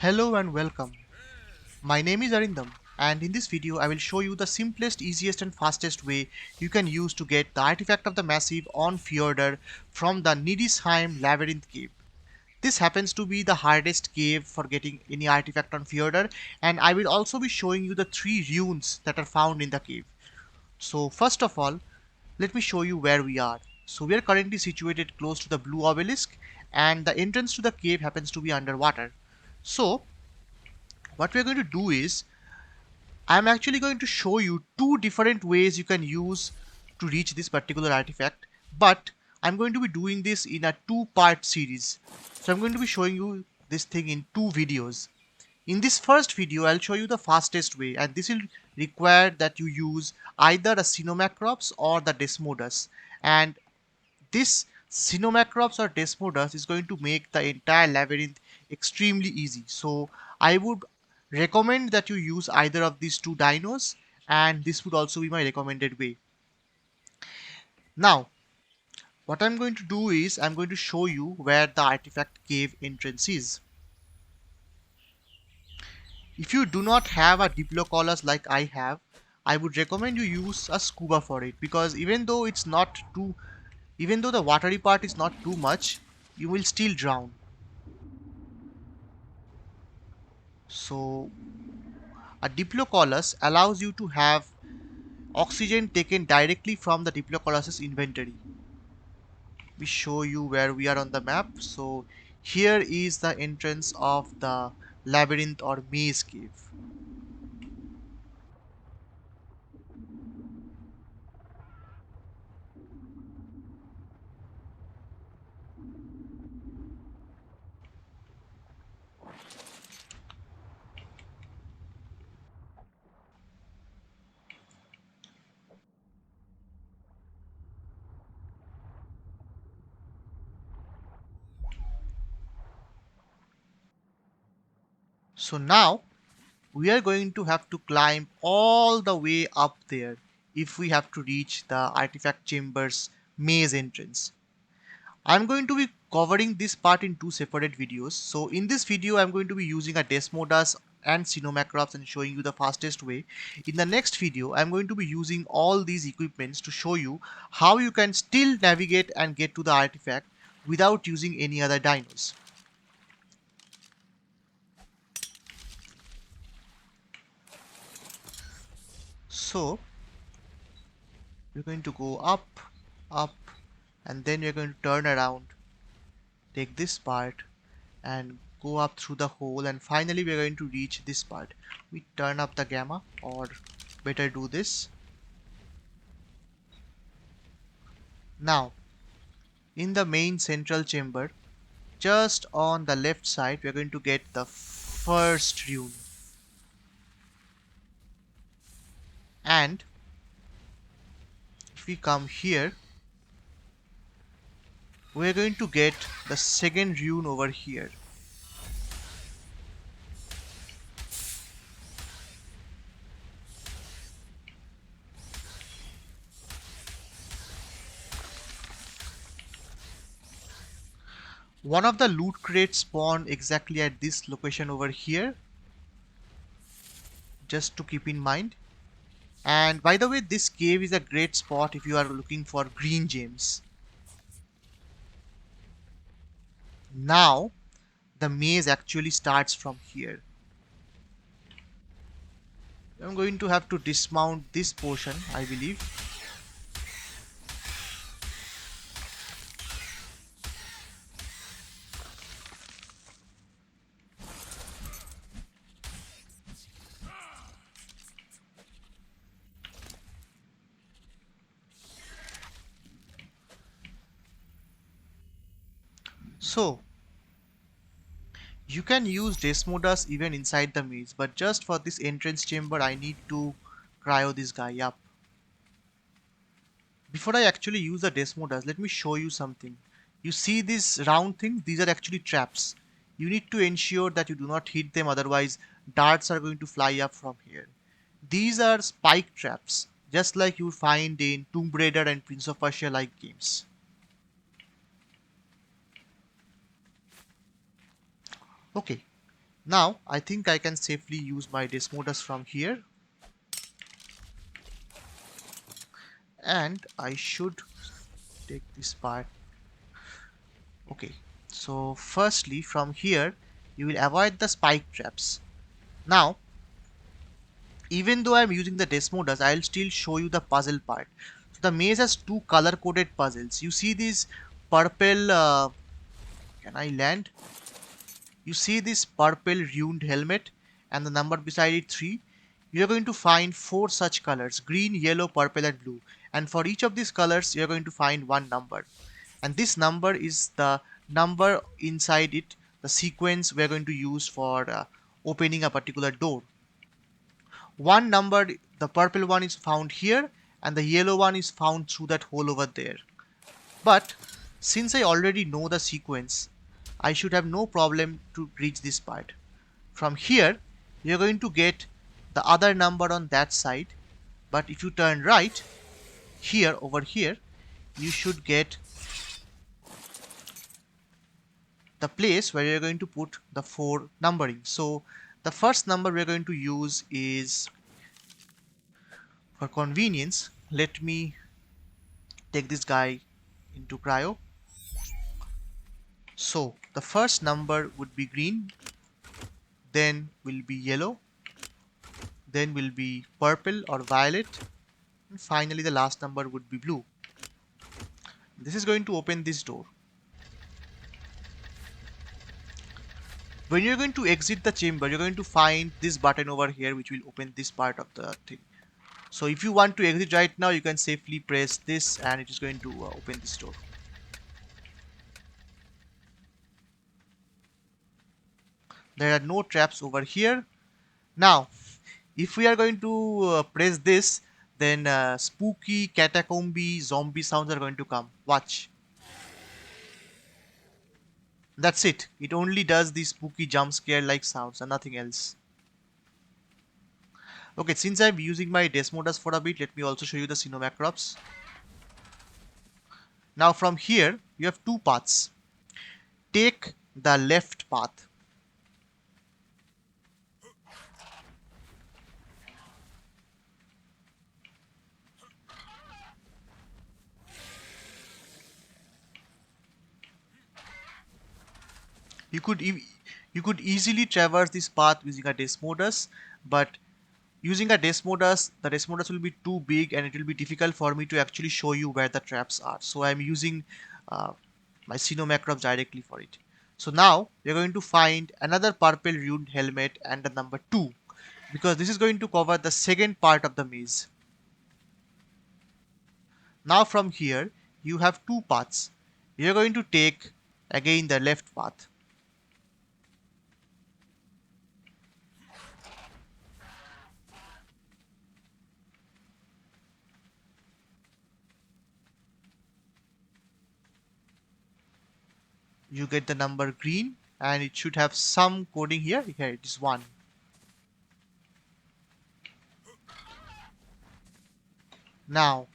Hello and welcome. My name is Arindam, and in this video I will show you the simplest, easiest and fastest way you can use to get the artifact of the massive on Fjordur from the Nidisheim Labyrinth cave. This happens to be the hardest cave for getting any artifact on Fjordur, and I will also be showing you the 3 runes that are found in the cave. So first of all, let me show you where we are. So we are currently situated close to the blue obelisk, and the entrance to the cave happens to be underwater. So what we're going to do is I'm actually going to show you 2 different ways you can use to reach this particular artifact, but I'm going to be doing this in a 2-part series. So I'm going to be showing you this thing in 2 videos. In this first video, I'll show you the fastest way, and this will require that you use either a Cinemacrops or the Desmodus. And this Cinemacrops or Desmodus is going to make the entire labyrinth extremely easy. So I would recommend that you use either of these 2 dinos, and this would also be my recommended way. Now, what I'm going to do is I'm going to show you where the artifact cave entrance is. If you do not have a Diplocolus like I have, I would recommend you use a scuba for it, because even though the watery part is not too much, you will still drown. So a Diplocolus allows you to have oxygen taken directly from the Diplocolus's inventory. We show you where we are on the map. So here is the entrance of the labyrinth or maze cave. So now we are going to have to climb all the way up there if we have to reach the artifact chamber's maze entrance. I'm going to be covering this part in 2 separate videos. So in this video, I'm going to be using a Desmodus and Cinemacrops and showing you the fastest way. In the next video, I'm going to be using all these equipments to show you how you can still navigate and get to the artifact without using any other dinos. So we're going to go up, up, and then we're going to turn around, take this part and go up through the hole, and finally we're going to reach this part. We turn up the gamma, or better do this. Now in the main central chamber, just on the left side, we're going to get the first rune, and if we come here, we're going to get the second rune over here. One of the loot crates spawn exactly at this location over here, just to keep in mind. And by the way, this cave is a great spot if you are looking for green gems. Now the maze actually starts from here. I'm going to have to dismount this portion, I believe. So you can use Desmodus even inside the maze, but just for this entrance chamber I need to cryo this guy up. Before I actually use the Desmodus, let me show you something. You see these round things? These are actually traps. You need to ensure that you do not hit them, otherwise darts are going to fly up from here. These are spike traps, just like you find in Tomb Raider and Prince of Persia like games. Okay, Now I think I can safely use my Desmodus from here, and I should take this part. Okay, so firstly from here you will avoid the spike traps. Now even though I'm using the Desmodus, I'll still show you the puzzle part. So the maze has two color coded puzzles. You see these purple can I land? You see this purple ruined helmet and the number beside it 3. You're going to find 4 such colors: green, yellow, purple and blue. And for each of these colors you're going to find one number. And this number is the number inside it, the sequence we're going to use for opening a particular door. One number, the purple one, is found here and the yellow one is found through that hole over there. But since I already know the sequence, I should have no problem to reach this part. From here, you're going to get the other number on that side, but if you turn right, here, over here, you should get the place where you're going to put the 4 numbering. So the first number we're going to use is, for convenience, let me take this guy into cryo. So the first number would be green, then will be yellow, then will be purple or violet, and finally the last number would be blue. This is going to open this door. When you're going to exit the chamber, you're going to find this button over here which will open this part of the thing. So if you want to exit right now, you can safely press this and it is going to open this door. There are no traps over here. Now if we are going to press this, then spooky, catacomby, zombie sounds are going to come. Watch. That's it. It only does the spooky jump scare like sounds and nothing else. Okay, since I'm using my Desmodus for a bit, let me also show you the Cinemacrops. Now from here, you have two paths. Take the left path. You could easily traverse this path using a Desmodus, but using a Desmodus, the Desmodus will be too big and it will be difficult for me to actually show you where the traps are. So I'm using my Cinemacrops directly for it. So now we're going to find another purple ruined helmet and the number 2, because this is going to cover the second part of the maze. Now from here you have two paths. You're going to take again the left path. You get the number green and it should have some coding here. Here it is 1. Now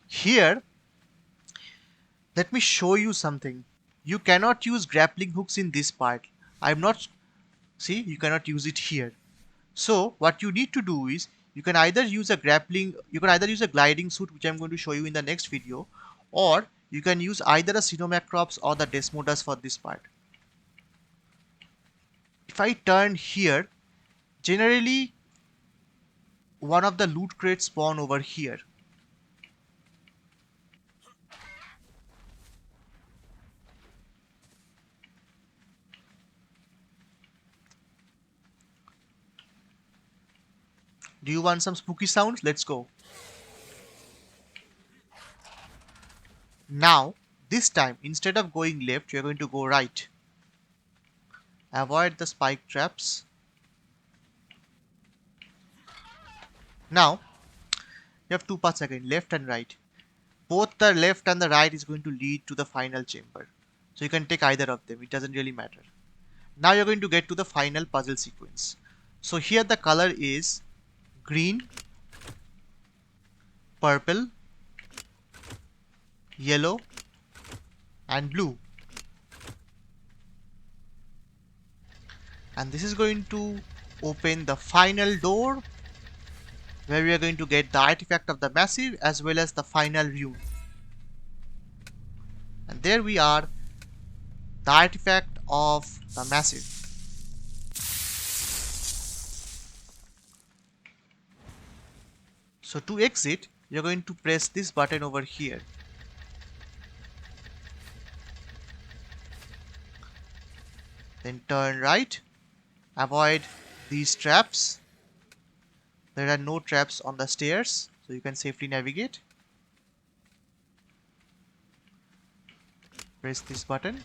here let me show you something. You cannot use grappling hooks in this part. I'm not, see, you cannot use it here. So what you need to do is you can either use a gliding suit, which I'm going to show you in the next video, or you can use either a Cinemacrops or the Desmodus for this part. If I turn here, generally one of the loot crates spawn over here. Do you want some spooky sounds? Let's go. Now, this time, instead of going left, you're going to go right. Avoid the spike traps. Now, you have two paths again, left and right. Both the left and the right is going to lead to the final chamber. So you can take either of them, it doesn't really matter. Now you're going to get to the final puzzle sequence. So here the color is green, purple, yellow and blue. And this is going to open the final door where we are going to get the artifact of the massive as well as the final rune. And there we are, the artifact of the massive. So to exit, you're going to press this button over here. Then turn right, avoid these traps. There are no traps on the stairs, so you can safely navigate. Press this button.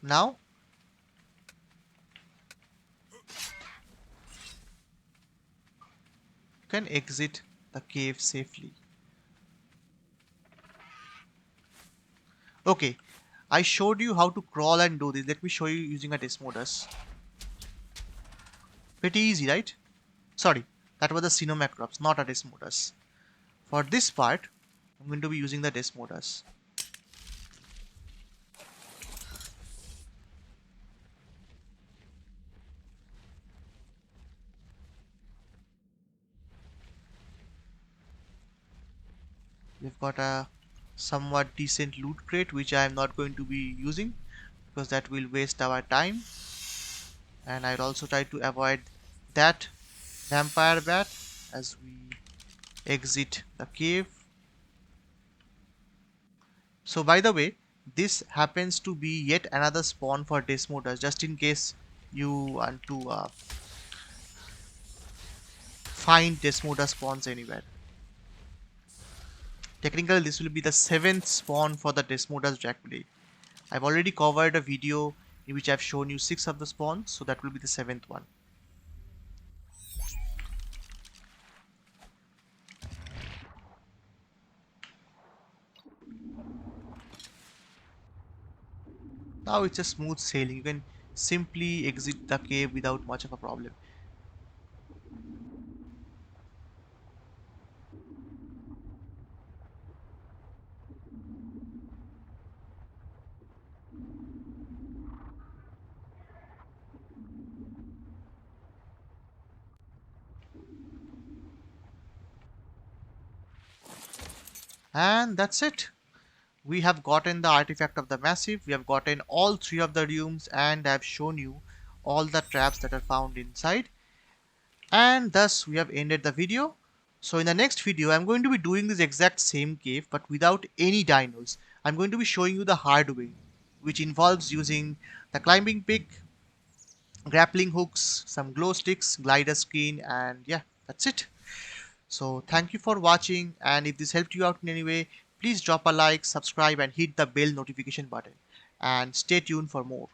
Now you can exit the cave safely. Okay, I showed you how to crawl and do this. Let me show you using a Desmodus. Pretty easy, right? Sorry, that was the Cinemacrops, not a Desmodus. For this part, I'm going to be using the Desmodus. We've got a somewhat decent loot crate which I am not going to be using because that will waste our time, and I'll also try to avoid that vampire bat as we exit the cave. So by the way, this happens to be yet another spawn for Desmodus, just in case you want to find Desmodus spawns anywhere. Technically this will be the 7th spawn for the Desmodus Draculae. I've already covered a video in which I've shown you 6 of the spawns, so that will be the 7th one. Now it's a smooth sailing. You can simply exit the cave without much of a problem. And that's it. We have gotten the artifact of the massive, we have gotten all 3 of the rooms, and I have shown you all the traps that are found inside. And thus we have ended the video. So in the next video I'm going to be doing this exact same cave but without any dinos. I'm going to be showing you the hard way, which involves using the climbing pick, grappling hooks, some glow sticks, glider screen, and yeah, that's it. So thank you for watching, and if this helped you out in any way, please drop a like, subscribe and hit the bell notification button, and stay tuned for more.